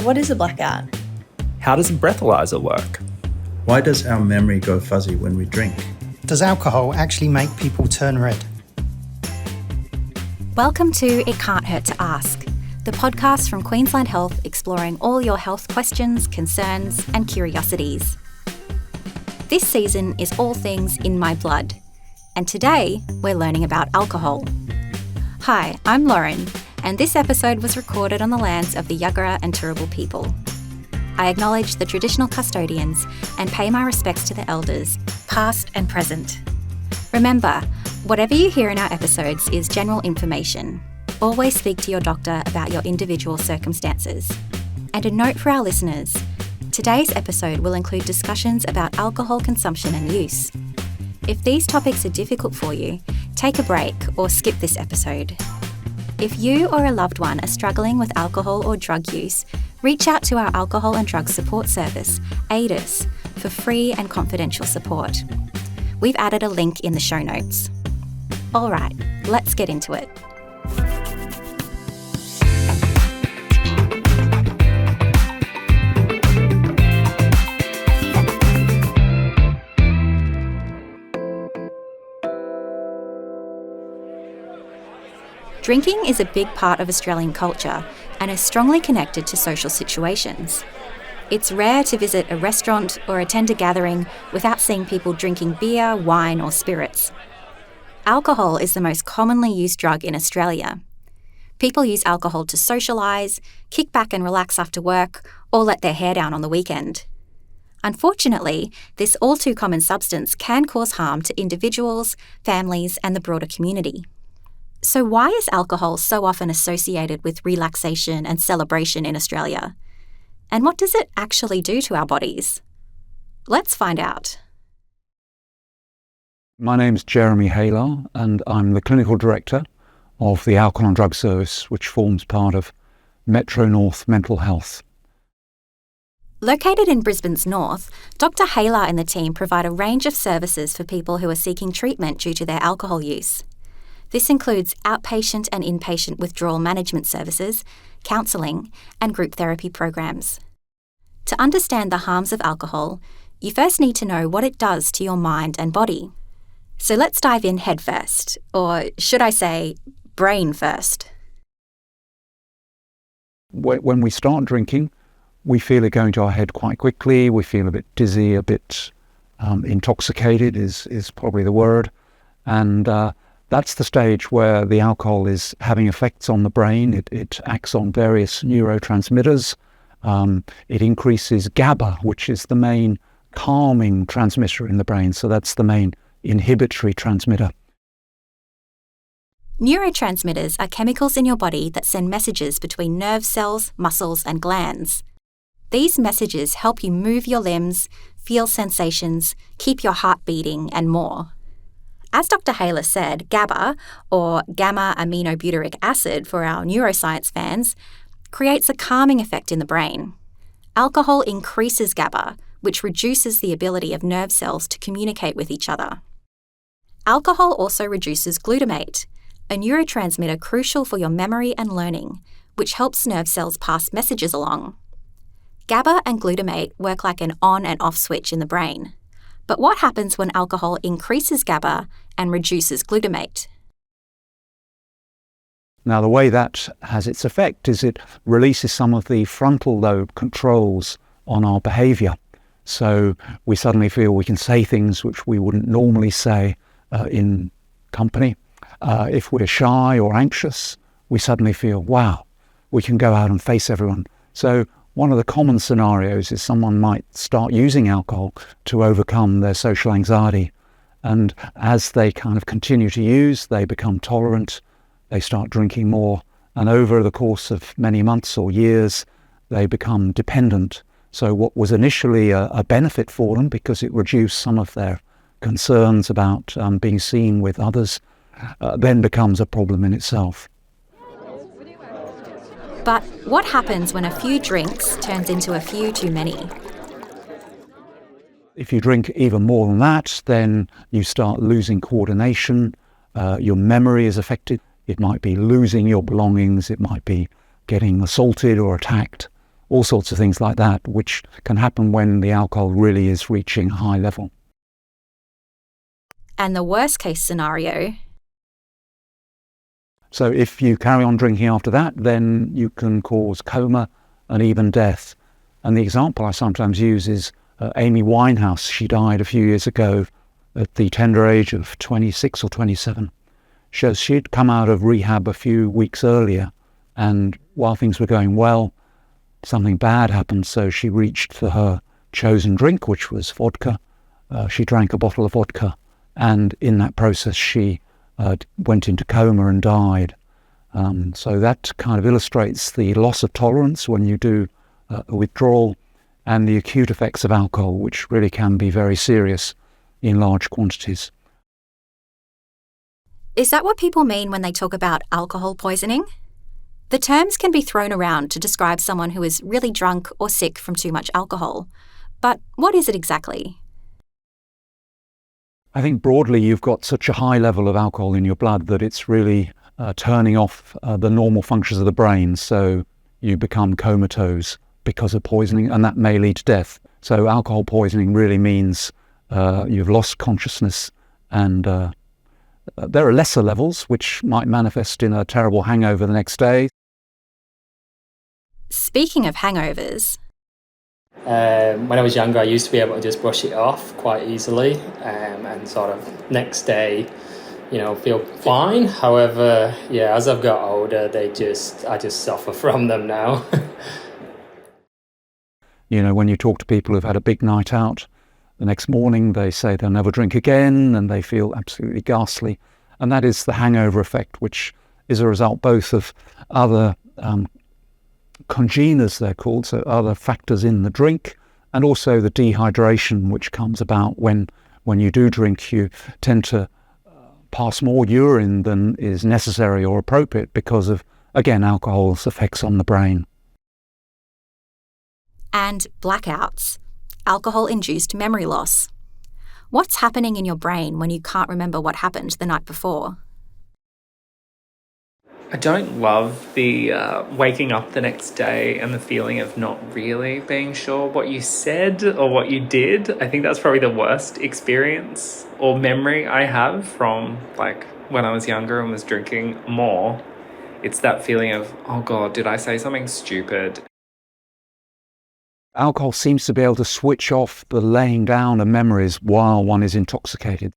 What is a blackout? How does a breathalyser work? Why does our memory go fuzzy when we drink? Does alcohol actually make people turn red? Welcome to It Can't Hurt to Ask, the podcast from Queensland Health exploring all your health questions, concerns and curiosities. This season is all things in my blood, and today we're learning about alcohol. Hi, I'm Lauren, and this episode was recorded on the lands of the Yagara and Turrbal people. I acknowledge the traditional custodians and pay my respects to the elders, past and present. Remember, whatever you hear in our episodes is general information. Always speak to your doctor about your individual circumstances. And a note for our listeners, today's episode will include discussions about alcohol consumption and use. If these topics are difficult for you, take a break or skip this episode. If you or a loved one are struggling with alcohol or drug use, reach out to our Alcohol and Drug Support Service, ADIS, for free and confidential support. We've added a link in the show notes. All right, let's get into it. Drinking is a big part of Australian culture and is strongly connected to social situations. It's rare to visit a restaurant or attend a gathering without seeing people drinking beer, wine or spirits. Alcohol is the most commonly used drug in Australia. People use alcohol to socialise, kick back and relax after work, or let their hair down on the weekend. Unfortunately, this all too common substance can cause harm to individuals, families and the broader community. So why is alcohol so often associated with relaxation and celebration in Australia? And what does it actually do to our bodies? Let's find out. My name's Jeremy Hayllar and I'm the Clinical Director of the Alcohol and Drug Service, which forms part of Metro North Mental Health. Located in Brisbane's north, Dr Hayllar and the team provide a range of services for people who are seeking treatment due to their alcohol use. This includes outpatient and inpatient withdrawal management services, counselling, and group therapy programs. To understand the harms of alcohol, you first need to know what it does to your mind and body. So let's dive in head first, or should I say, brain first. When we start drinking, we feel it going to our head quite quickly. We feel a bit dizzy, a bit intoxicated is probably the word. And that's the stage where the alcohol is having effects on the brain. It acts on various neurotransmitters. It increases GABA, which is the main calming transmitter in the brain. So that's the main inhibitory transmitter. Neurotransmitters are chemicals in your body that send messages between nerve cells, muscles, and glands. These messages help you move your limbs, feel sensations, keep your heart beating, and more. As Dr Hayllar said, GABA, or gamma-aminobutyric acid for our neuroscience fans, creates a calming effect in the brain. Alcohol increases GABA, which reduces the ability of nerve cells to communicate with each other. Alcohol also reduces glutamate, a neurotransmitter crucial for your memory and learning, which helps nerve cells pass messages along. GABA and glutamate work like an on and off switch in the brain. But what happens when alcohol increases GABA and reduces glutamate? Now, the way that has its effect is it releases some of the frontal lobe controls on our behaviour. So we suddenly feel we can say things which we wouldn't normally say in company. If we're shy or anxious, we suddenly feel, wow, we can go out and face everyone. So one of the common scenarios is someone might start using alcohol to overcome their social anxiety. And as they kind of continue to use, they become tolerant, they start drinking more. And over the course of many months or years, they become dependent. So what was initially a benefit for them because it reduced some of their concerns about being seen with others, then becomes a problem in itself. But what happens when a few drinks turns into a few too many? If you drink even more than that, then you start losing coordination, your memory is affected. It might be losing your belongings, it might be getting assaulted or attacked. all sorts of things like that, which can happen when the alcohol really is reaching a high level. And the worst case scenario? So if you carry on drinking after that, then you can cause coma and even death. And the example I sometimes use is Amy Winehouse. She died a few years ago at the tender age of 26 or 27. So she'd come out of rehab a few weeks earlier, and while things were going well, something bad happened. So she reached for her chosen drink, which was vodka. She drank a bottle of vodka, and in that process she went into coma and died. So that kind of illustrates the loss of tolerance when you do a withdrawal, and the acute effects of alcohol, which really can be very serious in large quantities. Is that what people mean when they talk about alcohol poisoning? The terms can be thrown around to describe someone who is really drunk or sick from too much alcohol. But what is it exactly? I think broadly you've got such a high level of alcohol in your blood that it's really turning off the normal functions of the brain, so you become comatose because of poisoning, and that may lead to death. So alcohol poisoning really means you've lost consciousness, and there are lesser levels which might manifest in a terrible hangover the next day. Speaking of hangovers, When I was younger, I used to be able to just brush it off quite easily, and sort of next day, feel fine. However, as I've got older, I just suffer from them now. When you talk to people who've had a big night out, the next morning they say they'll never drink again, and they feel absolutely ghastly. And that is the hangover effect, which is a result both of other congeners, they're called, so other factors in the drink, and also the dehydration which comes about when you do drink. You tend to pass more urine than is necessary or appropriate because of, again, alcohol's effects on the brain. and blackouts, alcohol-induced memory loss. What's happening in your brain when you can't remember what happened the night before? I don't love the waking up the next day and the feeling of not really being sure what you said or what you did. I think that's probably the worst experience or memory I have from when I was younger and was drinking more. It's that feeling of, oh God, did I say something stupid? Alcohol seems to be able to switch off the laying down of memories while one is intoxicated.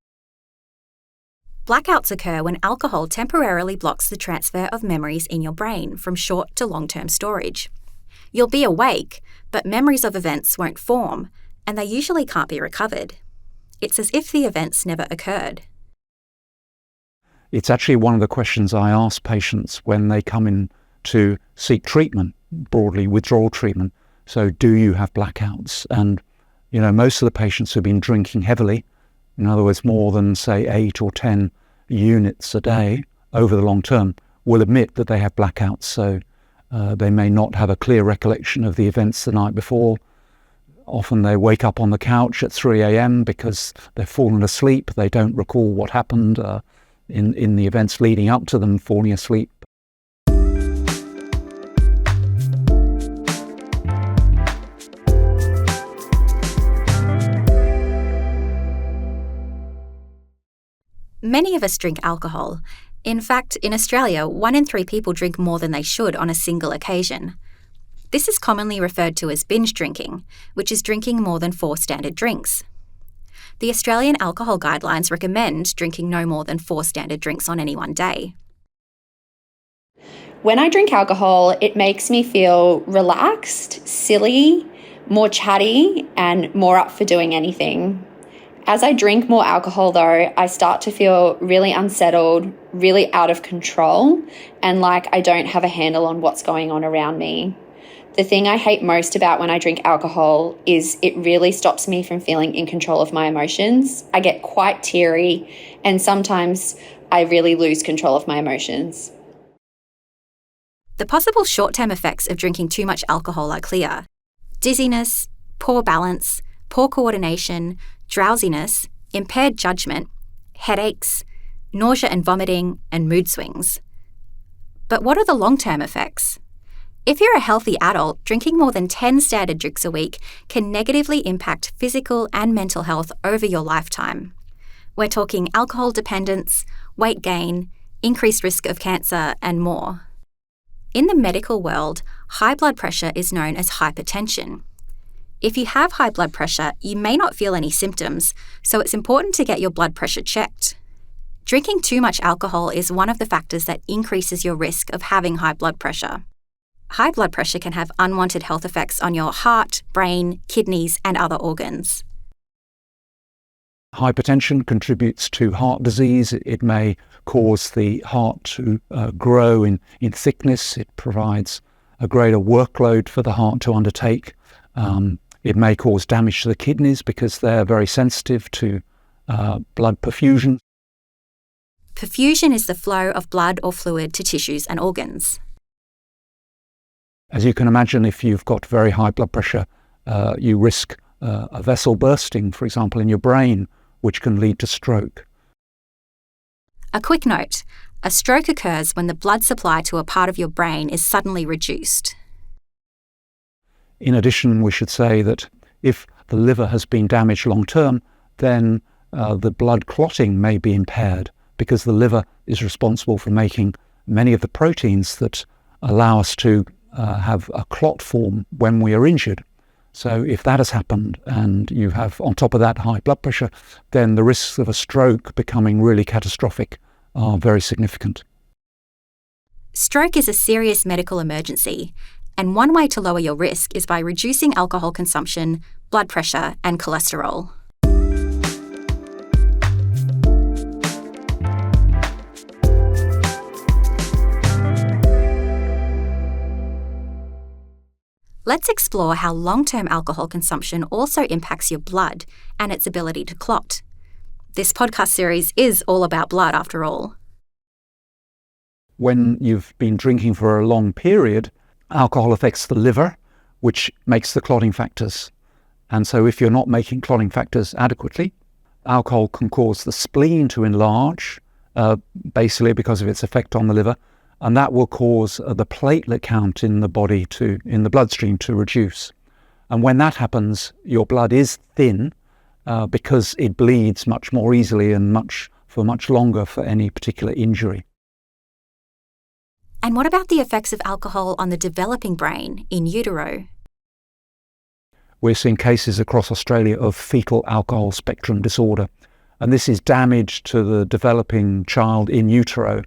Blackouts occur when alcohol temporarily blocks the transfer of memories in your brain from short to long-term storage. You'll be awake, but memories of events won't form, and they usually can't be recovered. It's as if the events never occurred. It's actually one of the questions I ask patients when they come in to seek treatment, broadly withdrawal treatment. So do you have blackouts? And, most of the patients who've been drinking heavily, in other words, more than, say, 8 or 10 units a day over the long term, will admit that they have blackouts. So they may not have a clear recollection of the events the night before. Often they wake up on the couch at 3 a.m. because they've fallen asleep. They don't recall what happened in the events leading up to them falling asleep. Many of us drink alcohol. In fact, in Australia, 1 in 3 people drink more than they should on a single occasion. This is commonly referred to as binge drinking, which is drinking more than 4 standard drinks. The Australian Alcohol Guidelines recommend drinking no more than 4 standard drinks on any one day. When I drink alcohol, it makes me feel relaxed, silly, more chatty, and more up for doing anything. As I drink more alcohol, though, I start to feel really unsettled, really out of control, and like I don't have a handle on what's going on around me. The thing I hate most about when I drink alcohol is it really stops me from feeling in control of my emotions. I get quite teary, and sometimes I really lose control of my emotions. The possible short-term effects of drinking too much alcohol are clear: dizziness, poor balance, poor coordination, drowsiness, impaired judgment, headaches, nausea and vomiting, and mood swings. But what are the long-term effects? If you're a healthy adult, drinking more than 10 standard drinks a week can negatively impact physical and mental health over your lifetime. We're talking alcohol dependence, weight gain, increased risk of cancer, and more. In the medical world, high blood pressure is known as hypertension. If you have high blood pressure, you may not feel any symptoms, so it's important to get your blood pressure checked. Drinking too much alcohol is one of the factors that increases your risk of having high blood pressure. High blood pressure can have unwanted health effects on your heart, brain, kidneys, and other organs. Hypertension contributes to heart disease. It may cause the heart to grow in thickness. It provides a greater workload for the heart to undertake. It may cause damage to the kidneys because they're very sensitive to blood perfusion. Perfusion is the flow of blood or fluid to tissues and organs. As you can imagine, if you've got very high blood pressure, you risk a vessel bursting, for example, in your brain, which can lead to stroke. A quick note, a stroke occurs when the blood supply to a part of your brain is suddenly reduced. In addition, we should say that if the liver has been damaged long term, then the blood clotting may be impaired because the liver is responsible for making many of the proteins that allow us to have a clot form when we are injured. So if that has happened and you have on top of that high blood pressure, then the risks of a stroke becoming really catastrophic are very significant. Stroke is a serious medical emergency, and one way to lower your risk is by reducing alcohol consumption, blood pressure, and cholesterol. Let's explore how long-term alcohol consumption also impacts your blood and its ability to clot. This podcast series is all about blood, after all. When you've been drinking for a long period, alcohol affects the liver, which makes the clotting factors. And so if you're not making clotting factors adequately, alcohol can cause the spleen to enlarge, basically because of its effect on the liver, and that will cause the platelet count in the body in the bloodstream to reduce. And when that happens, your blood is thin because it bleeds much more easily and for much longer for any particular injury. And what about the effects of alcohol on the developing brain in utero? We're seeing cases across Australia of fetal alcohol spectrum disorder, and this is damage to the developing child in utero,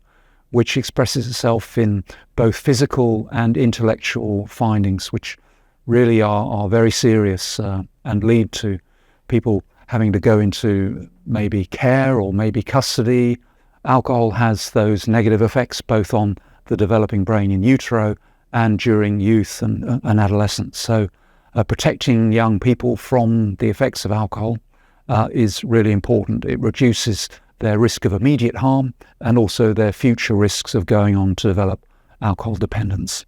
which expresses itself in both physical and intellectual findings, which really are very serious and lead to people having to go into maybe care or maybe custody. Alcohol has those negative effects both on the developing brain in utero and during youth and adolescence. So protecting young people from the effects of alcohol is really important. It reduces their risk of immediate harm and also their future risks of going on to develop alcohol dependence.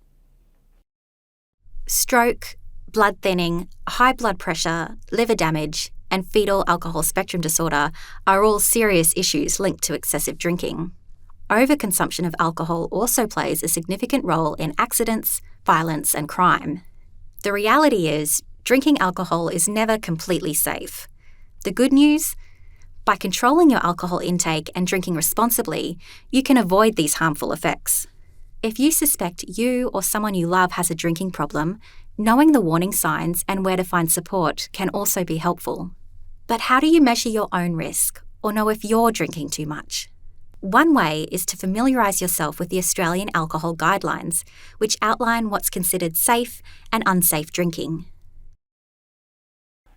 Stroke, blood thinning, high blood pressure, liver damage, and fetal alcohol spectrum disorder are all serious issues linked to excessive drinking. Overconsumption of alcohol also plays a significant role in accidents, violence, and crime. The reality is, drinking alcohol is never completely safe. The good news? By controlling your alcohol intake and drinking responsibly, you can avoid these harmful effects. If you suspect you or someone you love has a drinking problem, knowing the warning signs and where to find support can also be helpful. But how do you measure your own risk or know if you're drinking too much? One way is to familiarise yourself with the Australian alcohol guidelines, which outline what's considered safe and unsafe drinking.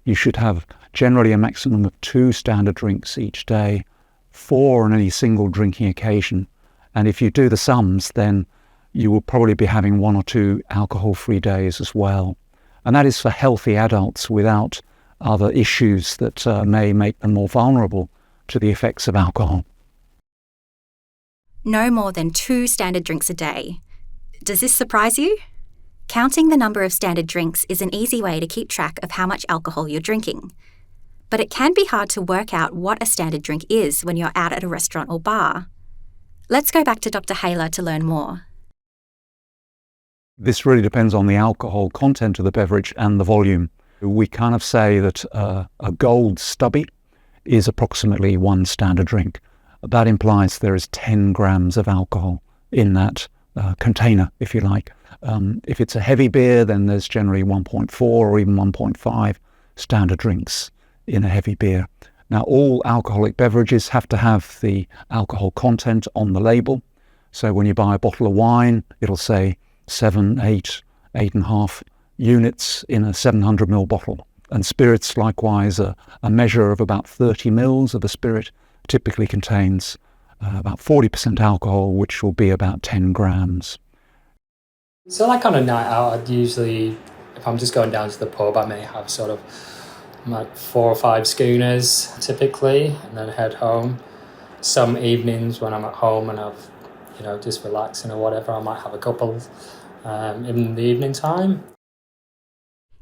You should have generally a maximum of 2 standard drinks each day, 4 on any single drinking occasion. And if you do the sums, then you will probably be having 1 or 2 alcohol-free days as well. And that is for healthy adults without other issues that may make them more vulnerable to the effects of alcohol. No more than 2 standard drinks a day. Does this surprise you? Counting the number of standard drinks is an easy way to keep track of how much alcohol you're drinking. But it can be hard to work out what a standard drink is when you're out at a restaurant or bar. Let's go back to Dr. Hayllar to learn more. This really depends on the alcohol content of the beverage and the volume. We kind of say that a gold stubby is approximately 1 standard drink. That implies there is 10 grams of alcohol in that container, if you like. If it's a heavy beer, then there's generally 1.4 or even 1.5 standard drinks in a heavy beer. Now, all alcoholic beverages have to have the alcohol content on the label. So when you buy a bottle of wine, it'll say 7, 8, 8.5 units in a 700 ml bottle. And spirits, likewise, a measure of about 30 mils of a spirit typically contains about 40% alcohol, which will be about 10 grams. So like on a night out, I'd usually, if I'm just going down to the pub, I may have sort of like 4 or 5 schooners typically, and then head home. Some evenings when I'm at home and I've, just relaxing or whatever, I might have a couple in the evening time.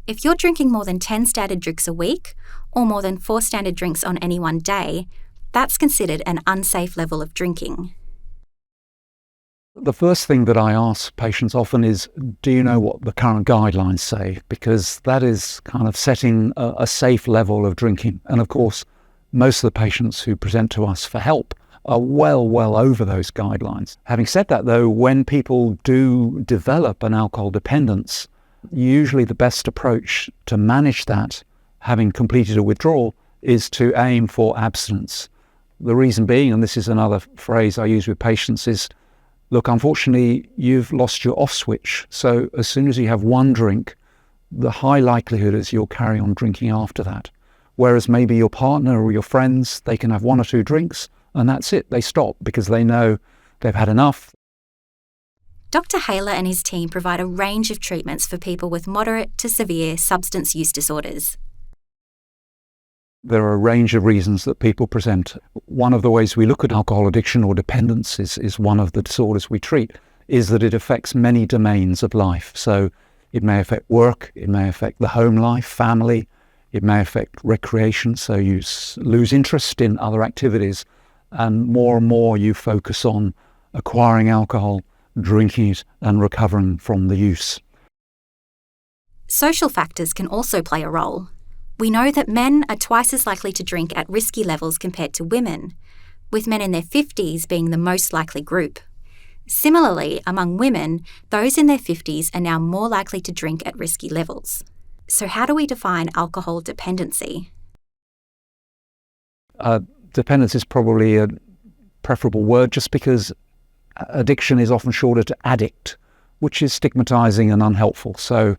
If you're drinking more than 10 standard drinks a week, or more than 4 standard drinks on any one day, that's considered an unsafe level of drinking. The first thing that I ask patients often is, do you know what the current guidelines say? Because that is kind of setting a safe level of drinking. And of course, most of the patients who present to us for help are well over those guidelines. Having said that though, when people do develop an alcohol dependence, usually the best approach to manage that, having completed a withdrawal, is to aim for abstinence. The reason being, and this is another phrase I use with patients, is look, unfortunately, you've lost your off switch. So as soon as you have one drink, the high likelihood is you'll carry on drinking after that. Whereas maybe your partner or your friends, they can have 1 or 2 drinks and that's it. They stop because they know they've had enough. Dr. Hayllar and his team provide a range of treatments for people with moderate to severe substance use disorders. There are a range of reasons that people present. One of the ways we look at alcohol addiction or dependence is one of the disorders we treat, is that it affects many domains of life. So it may affect work, it may affect the home life, family, it may affect recreation, so you lose interest in other activities, and more you focus on acquiring alcohol, drinking it, and recovering from the use. Social factors can also play a role. We know that men are twice as likely to drink at risky levels compared to women, with men in their 50s being the most likely group. Similarly, among women, those in their 50s are now more likely to drink at risky levels. So how do we define alcohol dependency? Dependence is probably a preferable word, just because addiction is often shorter to addict, which is stigmatizing and unhelpful. So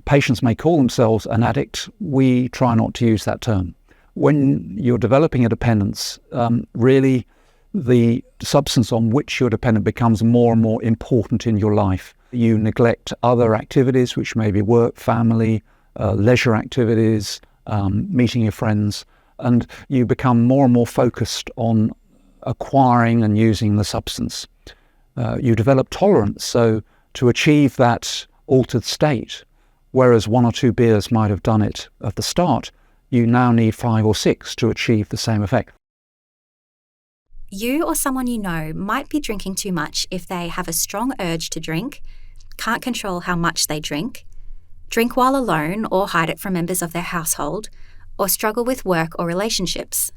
patients may call themselves an addict. We try not to use that term. When you're developing a dependence, really the substance on which you're dependent becomes more and more important in your life. You neglect other activities, which may be work, family, leisure activities, meeting your friends, and you become more and more focused on acquiring and using the substance. You develop tolerance, so to achieve that altered state, whereas 1 or 2 beers might have done it at the start, you now need 5 or 6 to achieve the same effect. You or someone you know might be drinking too much if they have a strong urge to drink, can't control how much they drink while alone or hide it from members of their household, or struggle with work or relationships.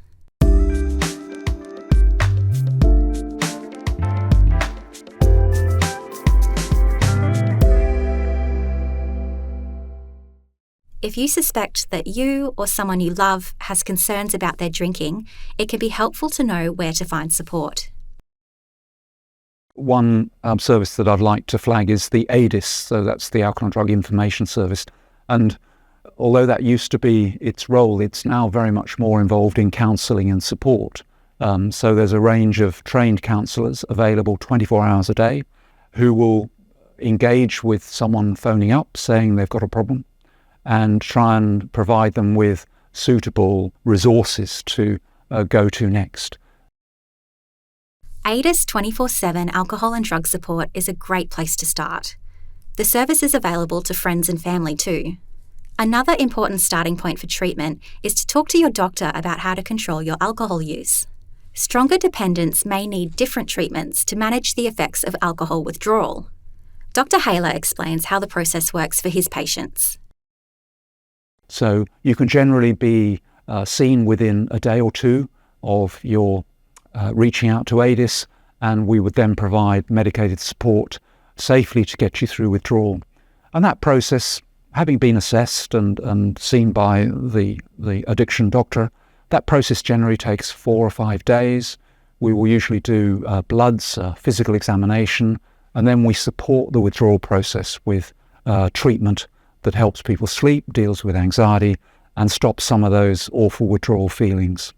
If you suspect that you or someone you love has concerns about their drinking, it can be helpful to know where to find support. One service that I'd like to flag is the ADIS, so that's the Alcohol and Drug Information Service. And although that used to be its role, it's now very much more involved in counselling and support. So there's a range of trained counsellors available 24 hours a day who will engage with someone phoning up saying they've got a problem and try and provide them with suitable resources to go to next. ADIS 24/7 alcohol and drug support is a great place to start. The service is available to friends and family too. Another important starting point for treatment is to talk to your doctor about how to control your alcohol use. Stronger dependents may need different treatments to manage the effects of alcohol withdrawal. Dr Hayllar explains how the process works for his patients. So you can generally be seen within a day or two of your reaching out to ADIS, and we would then provide medicated support safely to get you through withdrawal. And that process, having been assessed and seen by the addiction doctor, that process generally takes 4 or 5 days. We will usually do bloods, physical examination, and then we support the withdrawal process with treatment that helps people sleep, deals with anxiety, and stops some of those awful withdrawal feelings.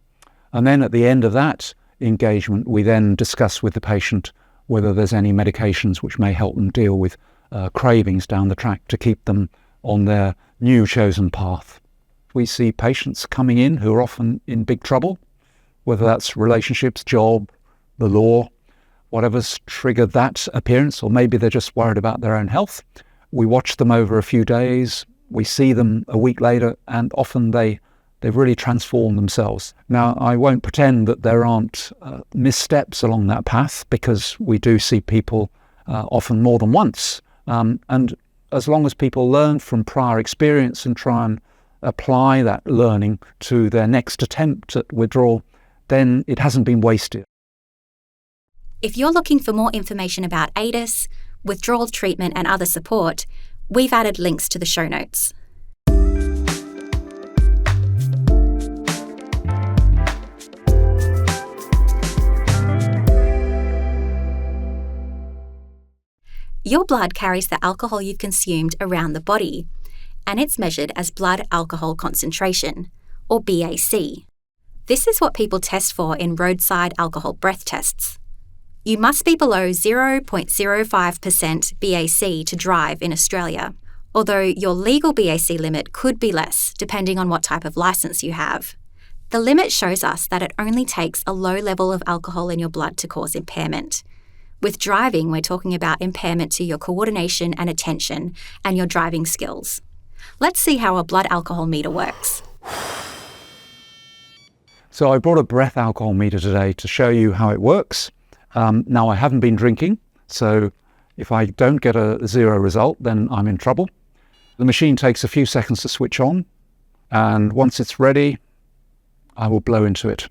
And then at the end of that engagement, we then discuss with the patient whether there's any medications which may help them deal with cravings down the track to keep them on their new chosen path. We see patients coming in who are often in big trouble, whether that's relationships, job, the law, whatever's triggered that appearance, or maybe they're just worried about their own health. We watch them over a few days, we see them a week later, and often they've really transformed themselves. Now, I won't pretend that there aren't missteps along that path, because we do see people often more than once. And as long as people learn from prior experience and try and apply that learning to their next attempt at withdrawal, then it hasn't been wasted. If you're looking for more information about ADIS, withdrawal treatment and other support, we've added links to the show notes. Your blood carries the alcohol you've consumed around the body, and it's measured as blood alcohol concentration, or BAC. This is what people test for in roadside alcohol breath tests. You must be below 0.05% BAC to drive in Australia, although your legal BAC limit could be less depending on what type of licence you have. The limit shows us that it only takes a low level of alcohol in your blood to cause impairment. With driving, we're talking about impairment to your coordination and attention and your driving skills. Let's see how a blood alcohol meter works. So I brought a breath alcohol meter today to show you how it works. Now, I haven't been drinking, so if I don't get a 0 result, then I'm in trouble. The machine takes a few seconds to switch on, and once it's ready, I will blow into it.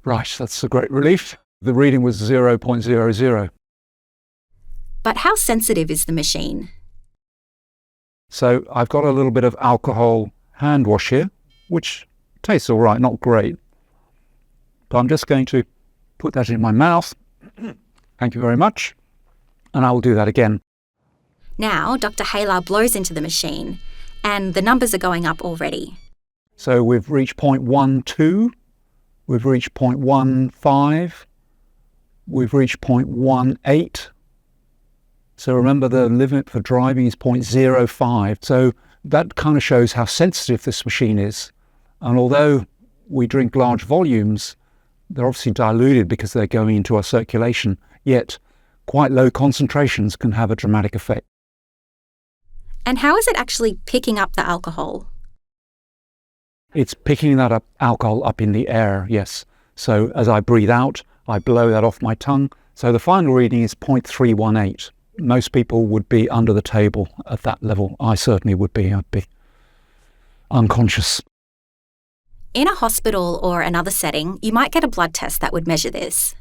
Right, that's a great relief. The reading was 0.00. But how sensitive is the machine? So I've got a little bit of alcohol hand wash here, which tastes all right, not great. But I'm just going to put that in my mouth. Thank you very much. And I will do that again. Now, Dr Hayllar blows into the machine, and the numbers are going up already. So we've reached 0.12, we've reached 0.15, we've reached 0.18. So remember, the limit for driving is 0.05. So that kind of shows how sensitive this machine is. And although we drink large volumes, they're obviously diluted because they're going into our circulation, yet quite low concentrations can have a dramatic effect. And how is it actually picking up the alcohol? It's picking that alcohol up in the air, yes. So as I breathe out, I blow that off my tongue. So the final reading is 0.318. Most people would be under the table at that level. I certainly would be. I'd be unconscious. In a hospital or another setting, you might get a blood test that would measure this.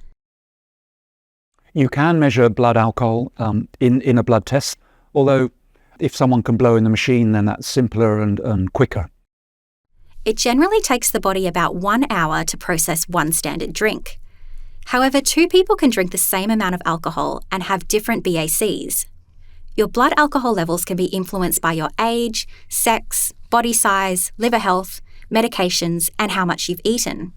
You can measure blood alcohol in a blood test, although if someone can blow in the machine, then that's simpler and quicker. It generally takes the body about 1 hour to process one standard drink. However, 2 people can drink the same amount of alcohol and have different BACs. Your blood alcohol levels can be influenced by your age, sex, body size, liver health, medications, and how much you've eaten.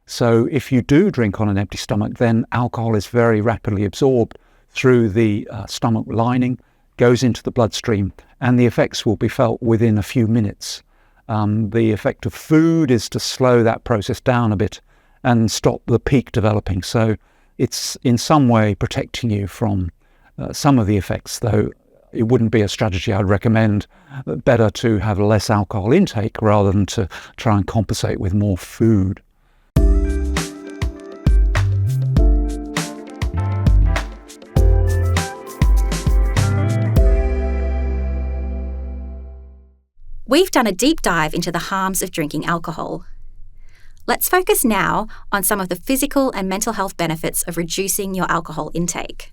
So if you do drink on an empty stomach, then alcohol is very rapidly absorbed through the stomach lining, goes into the bloodstream, and the effects will be felt within a few minutes. The effect of food is to slow that process down a bit and stop the peak developing. So it's in some way protecting you from some of the effects, though it wouldn't be a strategy I'd recommend. Better to have less alcohol intake rather than to try and compensate with more food. We've done a deep dive into the harms of drinking alcohol. Let's focus now on some of the physical and mental health benefits of reducing your alcohol intake.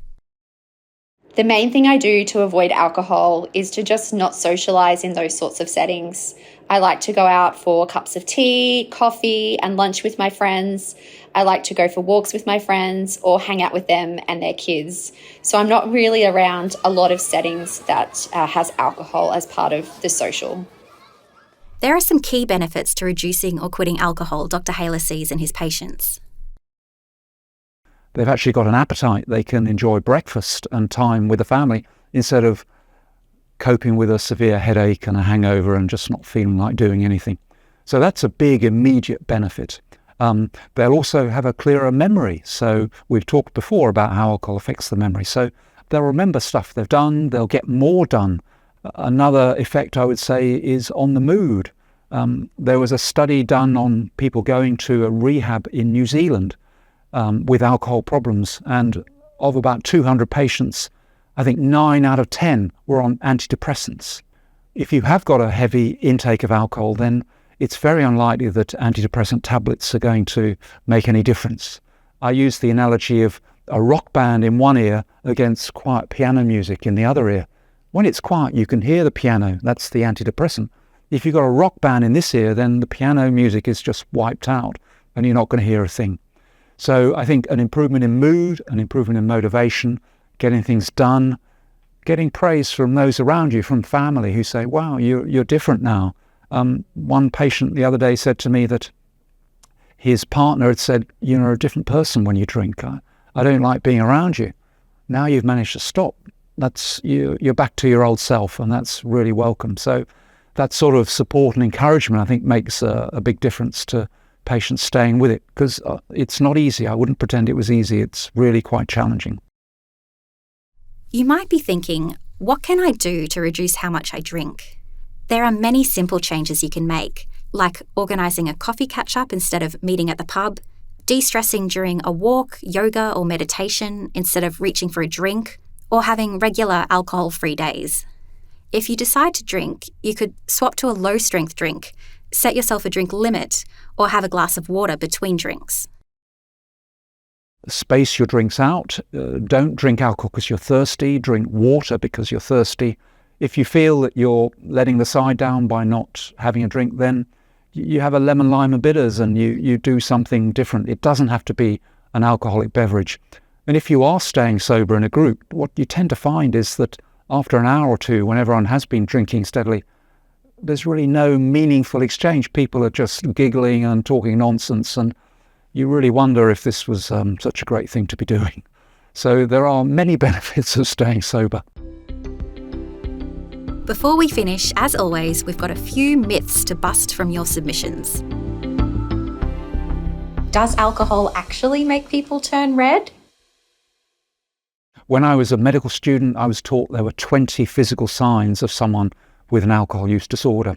The main thing I do to avoid alcohol is to just not socialise in those sorts of settings. I like to go out for cups of tea, coffee, and lunch with my friends. I like to go for walks with my friends or hang out with them and their kids. So I'm not really around a lot of settings that has alcohol as part of the social. There are some key benefits to reducing or quitting alcohol Dr. Hayllar sees in his patients. They've actually got an appetite. They can enjoy breakfast and time with the family instead of coping with a severe headache and a hangover and just not feeling like doing anything. So that's a big immediate benefit. They'll also have a clearer memory. So we've talked before about how alcohol affects the memory. So they'll remember stuff they've done, they'll get more done. Another effect, I would say, is on the mood. There was a study done on people going to a rehab in New Zealand with alcohol problems, and of about 200 patients, I think 9 out of 10 were on antidepressants. If you have got a heavy intake of alcohol, then it's very unlikely that antidepressant tablets are going to make any difference. I use the analogy of a rock band in one ear against quiet piano music in the other ear. When it's quiet, you can hear the piano. That's the antidepressant. If you've got a rock band in this ear, then the piano music is just wiped out and you're not going to hear a thing. So I think an improvement in mood, an improvement in motivation, getting things done, getting praise from those around you, from family who say, wow, you're different now. One patient the other day said to me that his partner had said, you're a different person when you drink. I don't like being around you. Now you've managed to stop. You're back to your old self, and that's really welcome. So that sort of support and encouragement, I think, makes a big difference to patients staying with it, because it's not easy. I wouldn't pretend it was easy. It's really quite challenging. You might be thinking, what can I do to reduce how much I drink? There are many simple changes you can make, like organising a coffee catch-up instead of meeting at the pub, de-stressing during a walk, yoga or meditation instead of reaching for a drink, or having regular alcohol-free days. If you decide to drink, you could swap to a low-strength drink, set yourself a drink limit, or have a glass of water between drinks. Space your drinks out. Don't drink alcohol because you're thirsty. Drink water because you're thirsty. If you feel that you're letting the side down by not having a drink, then you have a lemon, lime and bitters and you do something different. It doesn't have to be an alcoholic beverage. And if you are staying sober in a group, what you tend to find is that after an hour or two, when everyone has been drinking steadily, there's really no meaningful exchange. People are just giggling and talking nonsense, and you really wonder if this was such a great thing to be doing. So there are many benefits of staying sober. Before we finish, as always, we've got a few myths to bust from your submissions. Does alcohol actually make people turn red? When I was a medical student, I was taught there were 20 physical signs of someone with an alcohol use disorder.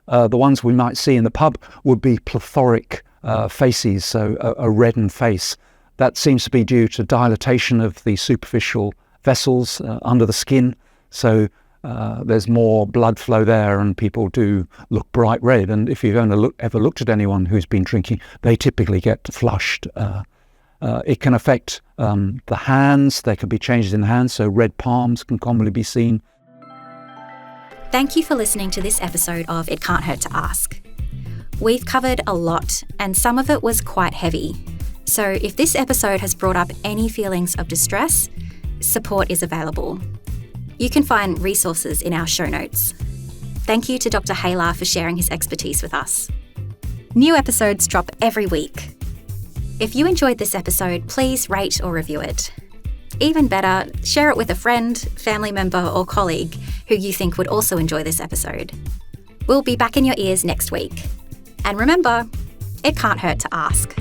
The ones we might see in the pub would be plethoric faces, so a reddened face. That seems to be due to dilatation of the superficial vessels under the skin. So there's more blood flow there and people do look bright red. And if you've ever looked at anyone who's been drinking, they typically get flushed. It can affect the hands. There can be changes in the hands, so red palms can commonly be seen. Thank you for listening to this episode of It Can't Hurt to Ask. We've covered a lot, and some of it was quite heavy. So if this episode has brought up any feelings of distress, support is available. You can find resources in our show notes. Thank you to Dr. Hayllar for sharing his expertise with us. New episodes drop every week. If you enjoyed this episode, please rate or review it. Even better, share it with a friend, family member, or colleague who you think would also enjoy this episode. We'll be back in your ears next week. And remember, it can't hurt to ask.